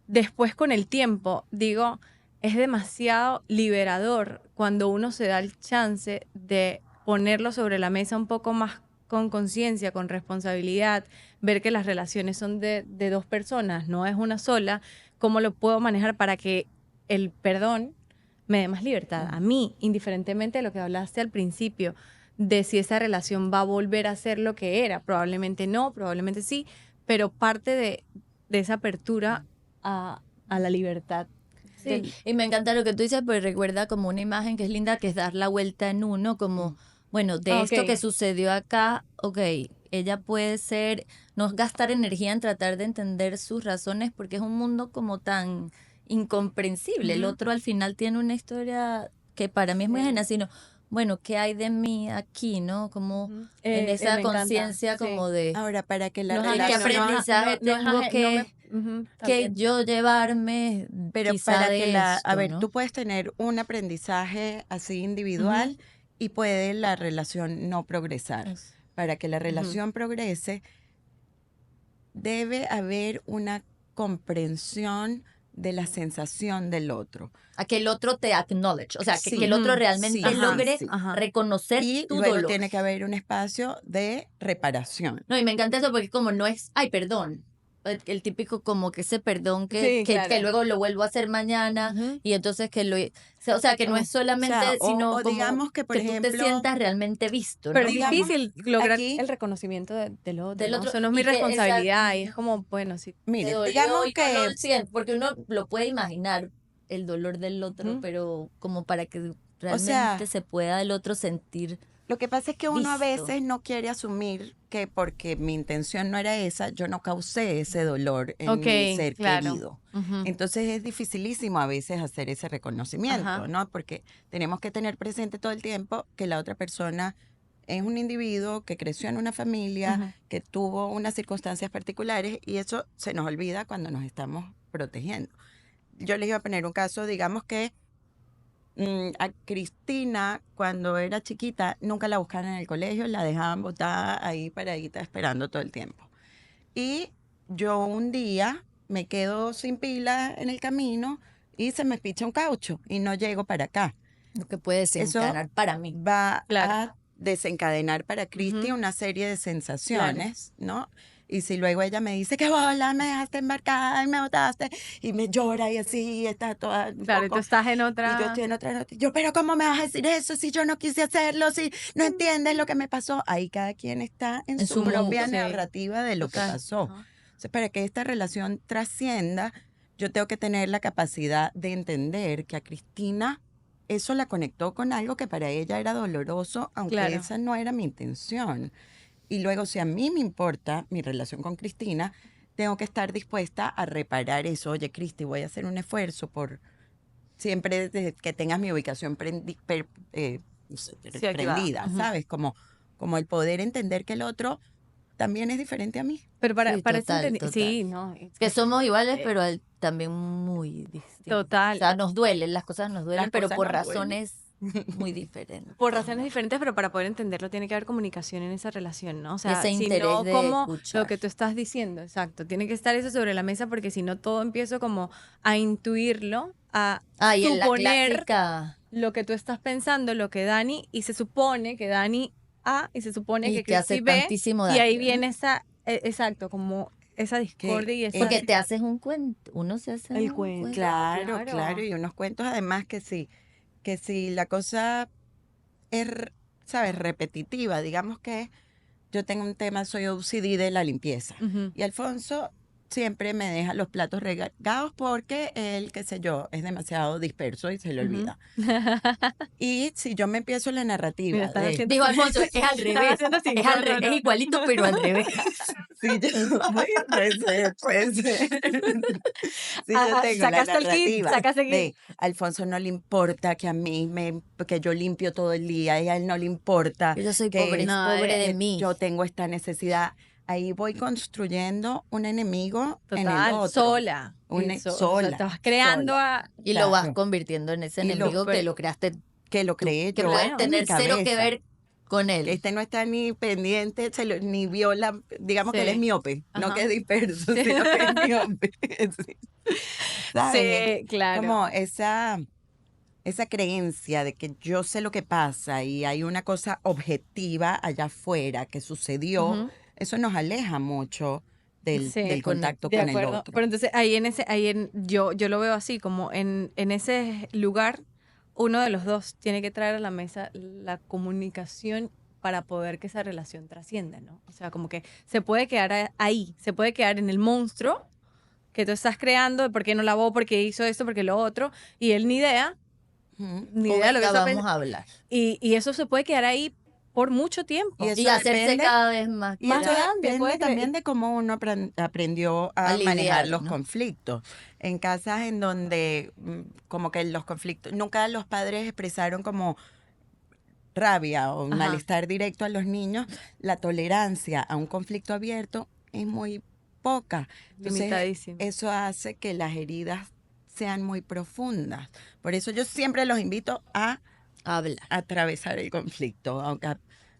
Después, con el tiempo, digo, es demasiado liberador cuando uno se da el chance de ponerlo sobre la mesa un poco más con conciencia, con responsabilidad, ver que las relaciones son de dos personas, no es una sola. ¿Cómo lo puedo manejar para que el perdón me dé más libertad? A mí, indiferentemente de lo que hablaste al principio, de si esa relación va a volver a ser lo que era. Probablemente no, probablemente sí, pero parte de esa apertura a la libertad. Sí, y me encanta lo que tú dices, porque recuerda como una imagen que es linda, que es dar la vuelta en uno, como, bueno, de esto Ok. que sucedió acá, ok, ella puede ser, no gastar energía en tratar de entender sus razones, porque es un mundo como tan incomprensible. El otro al final tiene una historia que para mí es muy ajena, sino, bueno, ¿qué hay de mí aquí, no? Como en esa Me encanta, conciencia sí. como de, Ahora, para que la no sé qué Ajeno, aprendizaje tengo que también. yo llevarme pero quizá para que de a esto, ver, ¿no? tú puedes tener un aprendizaje así individual y puede la relación no progresar. Es- Para que la relación progrese, debe haber una comprensión de la sensación del otro. A que el otro te acknowledge, o sea, que Sí, el otro Ujú. realmente sí, logre sí. reconocer Y tu luego dolor. tiene que haber un espacio de reparación. No, y me encanta eso porque como no es, ay, perdón, el típico como que ese perdón Sí, claro. que luego lo vuelvo a hacer mañana y entonces que lo... O sea, que no es solamente, O sea, sino o como digamos que, por que tú te ejemplo, sientas realmente visto, Pero ¿no? es digamos, difícil lograr aquí, el reconocimiento del otro, Del ¿no? otro, Eso no es mi y que responsabilidad y es como, bueno, sí. te mire, dolió digamos y no que, lo sientes, porque uno lo puede imaginar el dolor del otro, Ujú. pero como para que o sea, realmente se pueda el otro sentir lo que pasa es que uno a visto. veces no quiere asumir que porque mi intención no era esa, yo no causé ese dolor en Ok, mi ser claro. querido. Entonces es dificilísimo a veces hacer ese reconocimiento, Ajá. ¿no? Porque tenemos que tener presente todo el tiempo que la otra persona es un individuo que creció en una familia, que tuvo unas circunstancias particulares y eso se nos olvida cuando nos estamos protegiendo. Yo les iba a poner un caso, digamos que a Cristina, cuando era chiquita, nunca la buscaban en el colegio, la dejaban botada ahí paradita esperando todo el tiempo. Y yo un día me quedo sin pila en el camino y se me picha un caucho y no llego para acá. Lo que puede Eso desencadenar para mí. va Claro. a desencadenar para Cristi una serie de sensaciones, ¿no? Y si luego ella me dice que bola, me dejaste embarcada y me botaste y me llora y así, y está toda un Claro, y tú poco. estás en Y yo otra... estoy en otra noticia. Yo, pero ¿cómo me vas a decir eso si yo no quise hacerlo? Si no entiendes lo que me pasó. Ahí cada quien está en En su su propia mundo. Sí. narrativa de lo que Total. pasó. Ajá. O sea, para que esta relación trascienda, yo tengo que tener la capacidad de entender que a Cristina eso la conectó con algo que para ella era doloroso, aunque Claro. esa no era mi intención. Y luego, si a mí me importa mi relación con Cristina, tengo que estar dispuesta a reparar eso. Oye, Cristi, voy a hacer un esfuerzo por siempre que tengas mi ubicación no sé, Sí, activada. prendida, ¿sabes? Como el poder entender que el otro también es diferente a mí. Pero Sí, para eso total, total. sí, no. Que somos iguales, pero también muy distintos. Total. O sea, nos duelen, las cosas nos duelen, Las pero cosas por nos duelen. razones muy diferentes. Por razones diferentes, pero para poder entenderlo tiene que haber comunicación en esa relación, ¿no? O sea, Ese si interés no, de como escuchar. lo que tú estás diciendo, exacto. Tiene que estar eso sobre la mesa porque si no todo empiezo como a intuirlo, a Y en la suponer clásica... lo que tú estás pensando, lo que Dani, y se supone que Dani A, y se supone Y que que hace Cristi B, tantísimo y ahí daño, viene ¿no? esa, exacto, como esa discordia y esa... Porque te haces un cuento, uno se hace El un cuento. Claro, Claro. claro, y unos cuentos además que si la cosa es, ¿sabes? Repetitiva, digamos que yo tengo un tema, soy OCD de la limpieza. Ujú. Y Alfonso siempre me deja los platos regados porque él, qué sé yo, es demasiado disperso y se le Ujú. olvida. Y si yo me empiezo la Mira, narrativa estás de... haciendo Digo, así. Alfonso, es al Estás revés. haciendo así. Es No, al no, revés, no. es igualito, pero al revés. Si yo, puede ser, puede ser. Si yo tengo la Sacaste el kit, narrativa sacaste el kit. de Alfonso no le importa que a mí que yo limpio todo el día y a él no le importa Yo soy que pobre, es No, pobre de que mí. yo tengo esta necesidad. Ahí voy construyendo un enemigo en el Total, otro. sola. Sola. O sea, te vas creando sola. Y lo vas Claro. convirtiendo en ese Y lo- enemigo que lo creaste Que lo tú, creé que yo puedes en tener mi cero que cabeza. ver con Que él. este no está ni pendiente, ni viola, digamos que él es Sí. miope, no Ajá. que es disperso, sino que es miope. Sí. ¿Sabes? Sí, claro. Como esa creencia de que yo sé lo que pasa y hay una cosa objetiva allá afuera que sucedió, Ujú. eso nos aleja mucho del Sí, contacto de con el acuerdo. otro. Pero entonces yo lo veo así, como en ese lugar, uno de los dos tiene que traer a la mesa la comunicación para poder que esa relación trascienda, ¿no? O sea, como que se puede quedar ahí, se puede quedar en el monstruo que tú estás creando, de por qué no lavó, por qué hizo esto, porque lo otro, y él ni idea, Ujú. ni O idea de lo que venga, está vamos pensando. a hablar. Y eso se puede quedar ahí por mucho tiempo. Y eso Y hacerse depende- cada vez más Y Más eso grande, depende puede también de cómo uno aprendió A a manejar lidiar, los ¿no? conflictos. En casas en donde como que los conflictos, nunca los padres expresaron como rabia o un Ajá. malestar directo a los niños, la tolerancia a un conflicto abierto es muy poca. Entonces, Limitadísimo. eso hace que las heridas sean muy profundas. Por eso yo siempre los invito a Hablar. atravesar el conflicto, aunque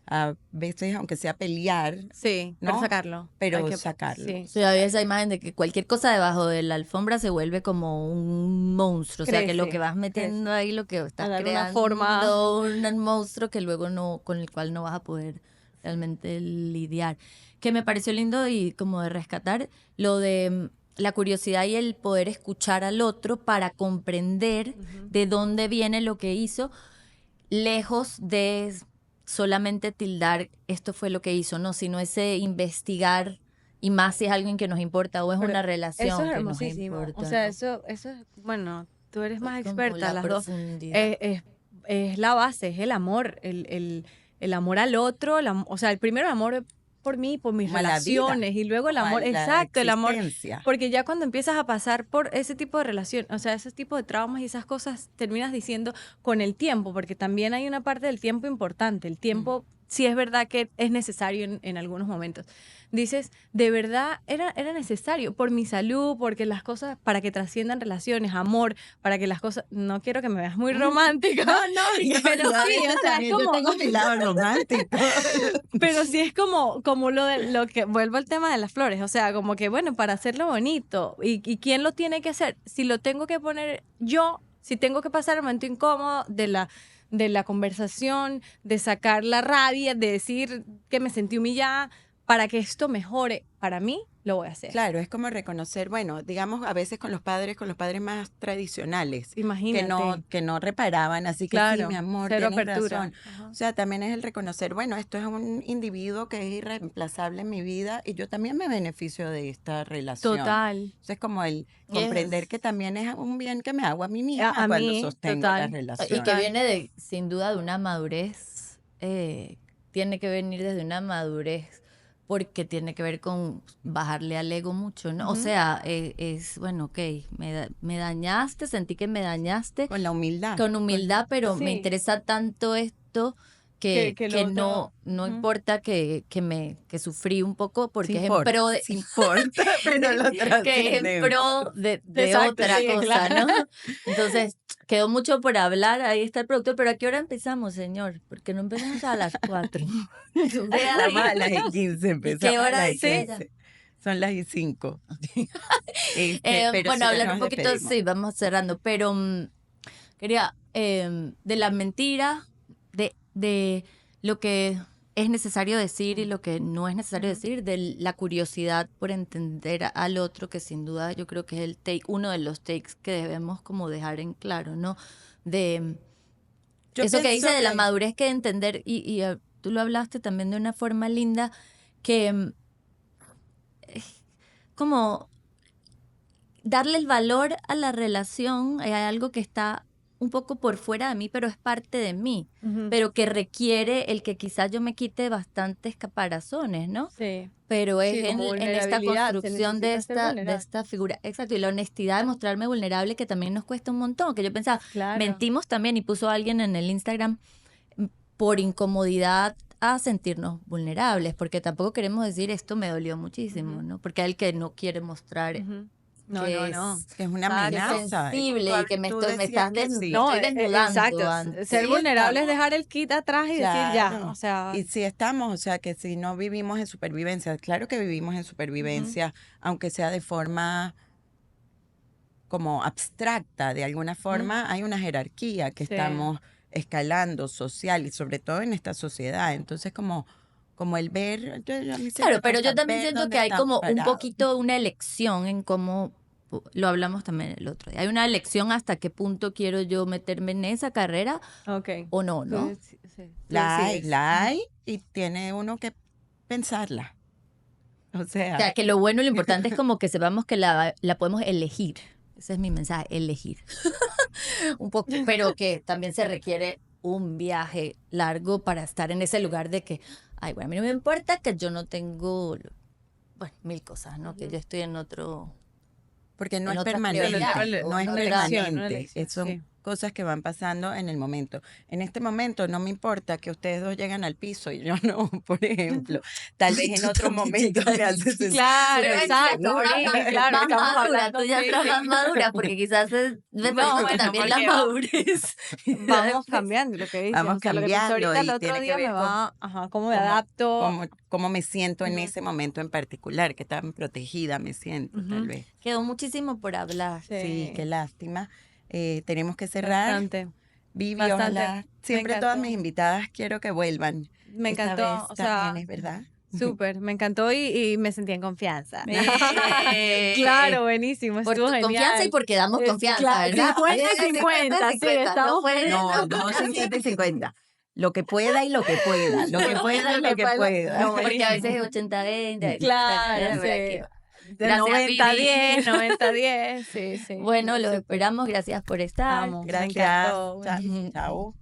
a veces, aunque sea pelear, Sí, pero ¿no? sacarlo. Pero Hay que- sacarlo. Sí. O sea, había esa imagen de que cualquier cosa debajo de la alfombra se vuelve como un monstruo. O sea, que lo Crece, que vas metiendo ahí, lo que estás dar una creando, forma. un monstruo que luego no, con el cual no vas a poder realmente lidiar. Que me pareció lindo y como de rescatar lo de la curiosidad y el poder escuchar al otro para comprender de dónde viene lo que hizo, lejos de solamente tildar esto fue lo que hizo, no, sino ese investigar, y más si es alguien que nos importa o es Pero una relación Eso es que nos hermosísimo. importa. O sea, ¿no? eso es, bueno, tú eres más Como experta, la las dos. profundidad. Es la base, es el amor, el amor al otro, o sea, el primero el amor por mí, por mis Como a la vida, relaciones, y luego el como a amor, la exacto, el amor, existencia. porque ya cuando empiezas a pasar por ese tipo de relación, o sea, ese tipo de traumas y esas cosas, terminas diciendo con el tiempo, porque también hay una parte del tiempo importante, el tiempo sí es verdad que es necesario en algunos momentos. Dices, de verdad era necesario por mi salud, porque las cosas, para que trasciendan relaciones, amor, para que las cosas, no quiero que me veas muy romántica. No, Pero sí, o sea, es yo como- tengo mi lado romántico. Pero sí es como lo que, vuelvo al tema de las flores, o sea, como que bueno, para hacerlo bonito, ¿y quién lo tiene que hacer? Si lo tengo que poner yo, si tengo que pasar el momento incómodo de la conversación, de sacar la rabia, de decir que me sentí humillada, para que esto mejore para mí, lo voy a hacer. Claro, es como reconocer, bueno, digamos a veces con los padres más tradicionales, Imagínate. que no reparaban, así que Claro, sí, mi amor, cero tienes apertura. razón. Ajá. O sea, también es el reconocer, bueno, esto es un individuo que es irreemplazable en mi vida y yo también me beneficio de esta relación. Total. Entonces es como el comprender Yes. que también es un bien que me hago a mí misma A cuando mí, sostengo total. la Y relación. que viene de, sin duda, de una madurez, tiene que venir desde una madurez porque tiene que ver con bajarle al ego mucho, ¿no? O Ujú. sea, es, bueno, ok, me dañaste, sentí que me dañaste Con la humildad. con humildad, pero me Sí. interesa tanto esto que Que lo otro- no Ujú. importa que sufrí un poco porque Sí es en importa, pro de... sí importa, pero lo que es en trascendemos. pro de Exacto, otra sí, cosa, claro. ¿no? Entonces, quedó mucho por hablar, ahí está el productor, pero ¿a qué hora empezamos, señor? Porque no empezamos a las 4. Estamos a las 15, empezamos a hora las es ella? 15. Son las 5. Pero Bueno, sí, hablar nos un poquito, despedimos. sí, vamos cerrando, pero quería de la mentira, de lo que es necesario decir y lo que no es necesario decir, de la curiosidad por entender al otro, que sin duda yo creo que es uno de los takes que debemos como dejar en claro, ¿no? De Yo eso que dice pienso de la que- madurez, que entender, y tú lo hablaste también de una forma linda, que como darle el valor a la relación, hay algo que está un poco por fuera de mí, pero es parte de mí, pero que requiere el que quizás yo me quite bastantes caparazones, ¿no? Sí. Pero es Sí, como en esta vulnerabilidad, se construcción de necesita ser vulnerable. esta figura, exacto, y la honestidad de mostrarme vulnerable, que también nos cuesta un montón, que yo pensaba, Claro. mentimos también, y puso alguien en el Instagram, por incomodidad a sentirnos vulnerables, porque tampoco queremos decir esto me dolió muchísimo, ¿no? Porque hay el que no quiere mostrar No, que no, no. es Que es una Claro, amenaza. sensible y que me Tú estás decías que sí. No, estoy desnudando exacto. ante- Ser Sí, vulnerable es estamos. dejar el kit atrás y decir ya. Claro. O sea, Y si estamos, o sea, que si no vivimos en supervivencia, claro que vivimos en supervivencia, aunque sea de forma como abstracta, de alguna forma hay una jerarquía que Sí. estamos escalando social y sobre todo en esta sociedad. Entonces, como el ver, a mí siempre Claro, me pero yo gusta también ver siento dónde que hay estamos como un parados. poquito una elección en cómo, lo hablamos también el otro día, hay una elección hasta qué punto quiero yo meterme en esa carrera ok. o no, ¿no? Sí, sí, La hay, decides. la hay y tiene uno que pensarla. O O sea, sea, que lo bueno y lo importante es como que sepamos que la podemos elegir. Ese es mi mensaje, elegir. Un poco, pero que también se requiere un viaje largo para estar en ese lugar de que, ay, bueno, a mí no me importa que yo no tengo, bueno, mil cosas, ¿no? Que yo estoy en otro, porque no en es otra permanente, prioridad, no es una elección, una permanente, elección, son sí. cosas que van pasando en el momento. En este momento no me importa que ustedes dos lleguen al piso y yo no, por ejemplo. Tal vez en Tú otro también momento llegas me al hace piso. sentir. Claro, Pero exacto. ahora Claro, más estamos madura, hablando, tú ya sí, estás sí. más madura, porque quizás me No, parece que bueno, también la porque madurez. vamos cambiando lo que dices. Vamos O sea, lo que pensé cambiando ahorita el y otro tiene que día me ver va, ajá, cómo me cómo, adapto. cómo me siento en Ujú. ese momento en particular, qué tan protegida me siento, tal vez. Quedó muchísimo por hablar. Sí, qué Sí, lástima. Tenemos que cerrar. bastante. Vivi, Bastante. ojalá. Me Siempre todas mis encantó. invitadas quiero que vuelvan. Me Esta encantó, vez o también sea, es verdad. súper, me encantó y me sentí en confianza. Eh, Claro, buenísimo, Por estuvo tu confianza y genial. porque damos confianza, Claro, ¿verdad? 50-50, sí, 50-50, estamos no fue No, no, 50 y 50. Lo que pueda y lo que pueda. Lo que pueda y lo que pueda. No, Porque a buenísimo. veces es 80-20. Claro, por aquí sí. va. De Gracias, 90-10, Vivi. 90-10, sí, sí. Bueno, los Súper. esperamos. Gracias por estar. Amo, me Gracias. encantó. Chao. buenísimo. Chao.